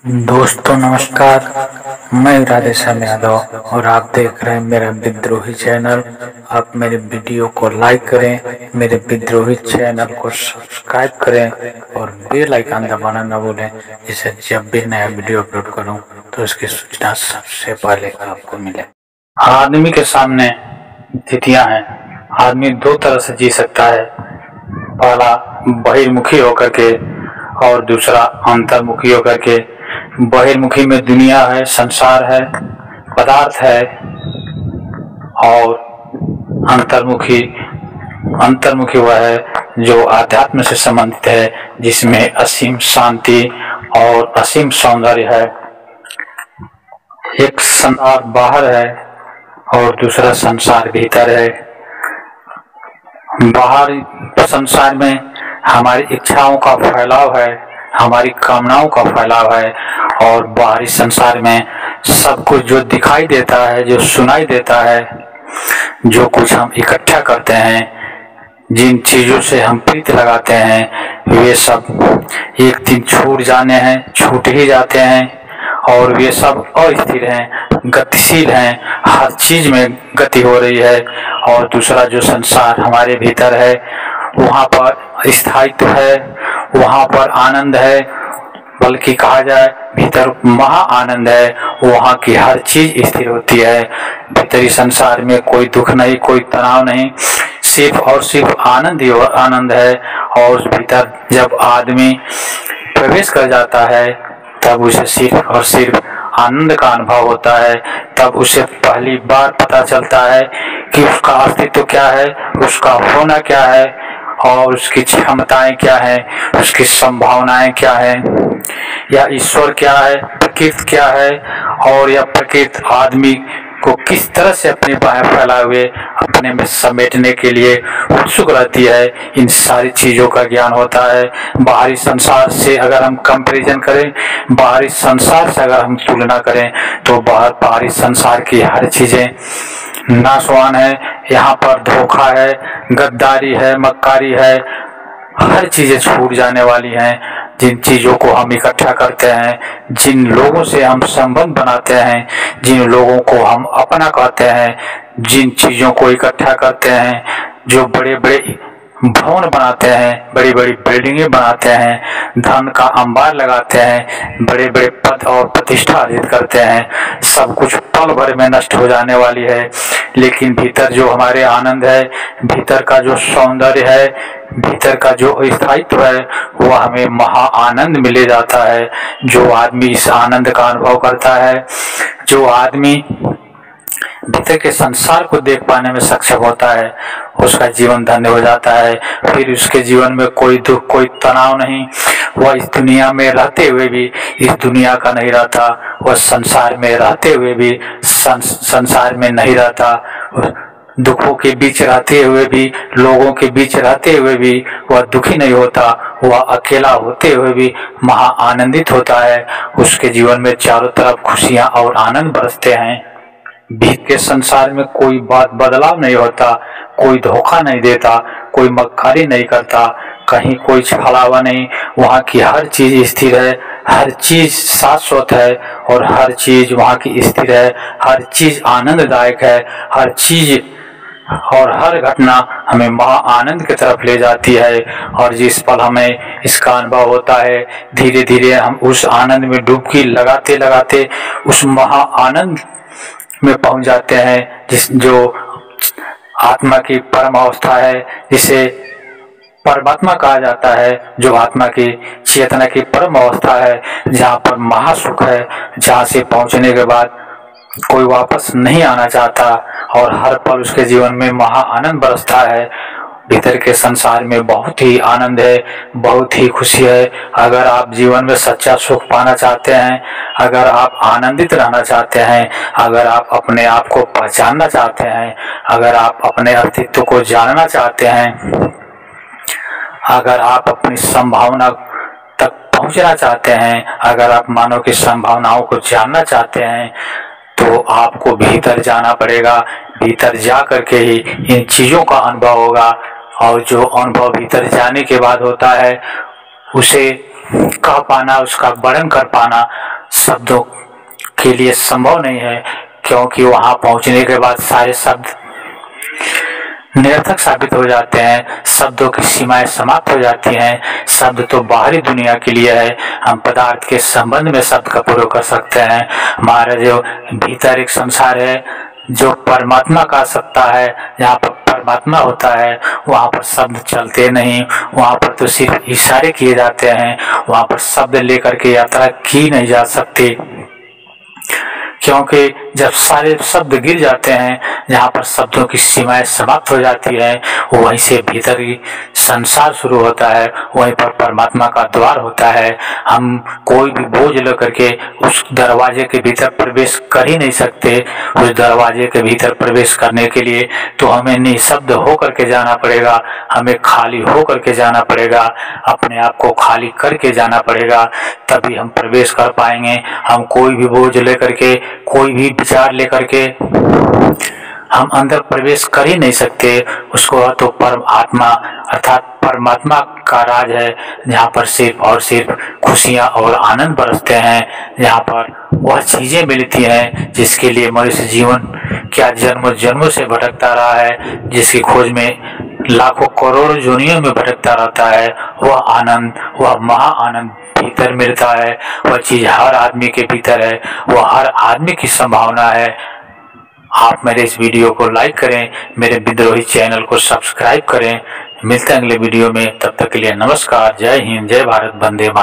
दोस्तों नमस्कार। मैं राधेश्याम यादव और आप देख रहे हैं मेरा विद्रोही चैनल। आप मेरे वीडियो को लाइक करें, मेरे विद्रोही चैनल को सब्सक्राइब करें और बेल आइकन दबाना न भूलें, जिससे जब भी नया वीडियो अपलोड करूं तो इसकी सूचना सबसे पहले आपको मिले। आदमी के सामने स्थितियां हैं। आदमी दो तरह से जी सकता है, पहला बहिर्मुखी होकर के और दूसरा अंतर्मुखी होकर के। बहिर्मुखी में दुनिया है, संसार है, पदार्थ है, और अंतर्मुखी वह है जो आध्यात्म से संबंधित है, जिसमें असीम शांति और असीम सौंदर्य है। एक संसार बाहर है और दूसरा संसार भीतर है। बाहर संसार में हमारी इच्छाओं का फैलाव है, हमारी कामनाओं का फैलाव है, और बाहरी संसार में सब कुछ जो दिखाई देता है, जो सुनाई देता है, जो कुछ हम इकट्ठा करते हैं, जिन चीजों से हम प्रीति लगाते हैं, वे सब एक दिन छूट जाने हैं, छूट ही जाते हैं, और वे सब अस्थिर हैं, गतिशील हैं, हर चीज में गति हो रही है। और दूसरा जो संसार हमारे भीतर है, वहाँ पर स्थायित्व है, वहाँ पर आनंद है, बल्कि कहा जाए भीतर महा आनंद है। वहाँ की हर चीज स्थिर होती है। भीतरी संसार में कोई दुख नहीं, कोई तनाव नहीं, सिर्फ और सिर्फ आनंद ही आनंद है। और उस भीतर जब आदमी प्रवेश कर जाता है, तब उसे सिर्फ और सिर्फ आनंद का अनुभव होता है। तब उसे पहली बार पता चलता है कि उसका अस्तित्व क्या है, उसका होना क्या है, और उसकी क्षमताएं क्या है, उसकी संभावनाएं क्या है, या ईश्वर क्या है, प्रकृति क्या है, और यह प्रकृति आदमी को किस तरह से अपनी बाहें फैलाए हुए अपने में समेटने के लिए उत्सुक रहती है। इन सारी चीजों का ज्ञान होता है। बाहरी संसार से अगर हम कंपैरिजन करें, बाहरी संसार से अगर हम तुलना करें, तो बाहरी संसार की हर चीजें नाशवान है। यहाँ पर धोखा है, गद्दारी है, मक्कारी है, हर चीजें छूट जाने वाली हैं। जिन चीजों को हम इकट्ठा करते हैं, जिन लोगों से हम संबंध बनाते हैं, जिन लोगों को हम अपना कहते हैं, जिन चीजों को इकट्ठा करते हैं, जो बड़े बड़े भवन बनाते हैं, बड़ी बड़ी बिल्डिंगें बनाते हैं, धन का अंबार लगाते हैं, बड़े बड़े पद और प्रतिष्ठा अर्जित करते हैं, सब कुछ पल भर में नष्ट हो जाने वाली है। लेकिन भीतर जो हमारे आनंद है, भीतर का जो सौंदर्य है, भीतर का जो स्थायित्व है, वह हमें महा आनंद मिले जाता है। जो आदमी इस आनंद का अनुभव करता है, जो आदमी भीतर के संसार को देख पाने में सक्षम होता है, उसका जीवन धन्य हो जाता है। फिर उसके जीवन में कोई दुख, कोई तनाव नहीं। वह इस दुनिया में रहते हुए भी इस दुनिया का नहीं रहता, वह संसार में रहते हुए भी संसार में नहीं रहता। दुखों के बीच रहते हुए भी, लोगों के बीच रहते हुए भी वह दुखी नहीं होता। वह अकेला होते हुए भी महा आनंदित होता है। उसके जीवन में चारों तरफ खुशियां और आनंद बरसते हैं। भीतर के संसार में कोई बात बदलाव नहीं होता, कोई धोखा नहीं देता, कोई मक्कारी नहीं करता, कहीं कोई छलावा नहीं। वहाँ की हर चीज स्थिर है, हर चीज शाश्वत है, और हर चीज वहाँ की स्थिर है, हर चीज आनंददायक है, हर चीज और हर घटना हमें महा आनंद की तरफ ले जाती है। और जिस पल हमें इसका अनुभव होता है, धीरे धीरे हम उस आनंद में डुबकी लगाते लगाते उस महा आनंद में पहुंच जाते हैं, जो आत्मा की परम अवस्था है, जिसे परमात्मा कहा जाता है, जो आत्मा की चेतना की परम अवस्था है, जहाँ पर महासुख है, जहाँ से पहुंचने के बाद कोई वापस नहीं आना चाहता, और हर पल उसके जीवन में महा आनंद बरसता है। भीतर के संसार में बहुत ही आनंद है, बहुत ही खुशी है। अगर आप जीवन में सच्चा सुख पाना चाहते हैं, अगर आप आनंदित रहना चाहते हैं, अगर आप अपने आप को पहचानना चाहते हैं, अगर आप अपने अस्तित्व को जानना चाहते हैं, अगर आप अपनी संभावना तक पहुंचना चाहते हैं, अगर आप मानव की संभावनाओं को जानना चाहते हैं, तो आपको भीतर जाना पड़ेगा। भीतर जा करके ही इन चीजों का अनुभव होगा। और जो अनुभव भीतर जाने के बाद होता है, उसे कह पाना, उसका वर्णन कर पाना शब्दों के लिए संभव नहीं है, क्योंकि वहां पहुंचने के बाद सारे शब्द निरर्थक साबित हो जाते हैं, शब्दों की सीमाएं समाप्त हो जाती हैं। शब्द तो बाहरी दुनिया के लिए है, हम पदार्थ के संबंध में शब्द का प्रयोग कर सकते हैं। हमारा जो भीतर एक संसार है जो परमात्मा का सत्ता है, जहाँ पर परमात्मा होता है वहाँ पर शब्द चलते नहीं, वहाँ पर तो सिर्फ इशारे किए जाते हैं, वहाँ पर शब्द लेकर के यात्रा की नहीं जा सकती, क्योंकि जब सारे शब्द गिर जाते हैं, जहाँ पर शब्दों की सीमाएं समाप्त हो जाती है, वहीं से भीतर ही संसार शुरू होता है, वहीं पर परमात्मा का द्वार होता है। हम कोई भी बोझ लेकर के उस दरवाजे के भीतर प्रवेश कर ही नहीं सकते। उस दरवाजे के भीतर प्रवेश करने के लिए तो हमें निःशब्द होकर के जाना पड़ेगा, हमें खाली होकर के जाना पड़ेगा, अपने आप को खाली करके जाना पड़ेगा, तभी हम प्रवेश कर पाएंगे। हम कोई भी बोझ लेकर के, कोई भी विचार लेकर के हम अंदर प्रवेश कर ही नहीं सकते। उसको तो परम आत्मा अर्थात परमात्मा का राज है, जहाँ पर सिर्फ और सिर्फ खुशियाँ और आनंद बरसते हैं, जहाँ पर वह चीजें मिलती हैं जिसके लिए मनुष्य जीवन क्या जन्मों जन्मों से भटकता रहा है, जिसकी खोज में लाखों करोड़ों योनियों में भटकता रहता है। वह आनंद, वह महा आनंद भीतर मिलता है। वह चीज हर आदमी के भीतर है, वह हर आदमी की संभावना है। आप मेरे इस वीडियो को लाइक करें, मेरे विद्रोही चैनल को सब्सक्राइब करें। मिलते हैं अगले वीडियो में, तब तक के लिए नमस्कार, जय हिंद, जय भारत, वंदे मातरम।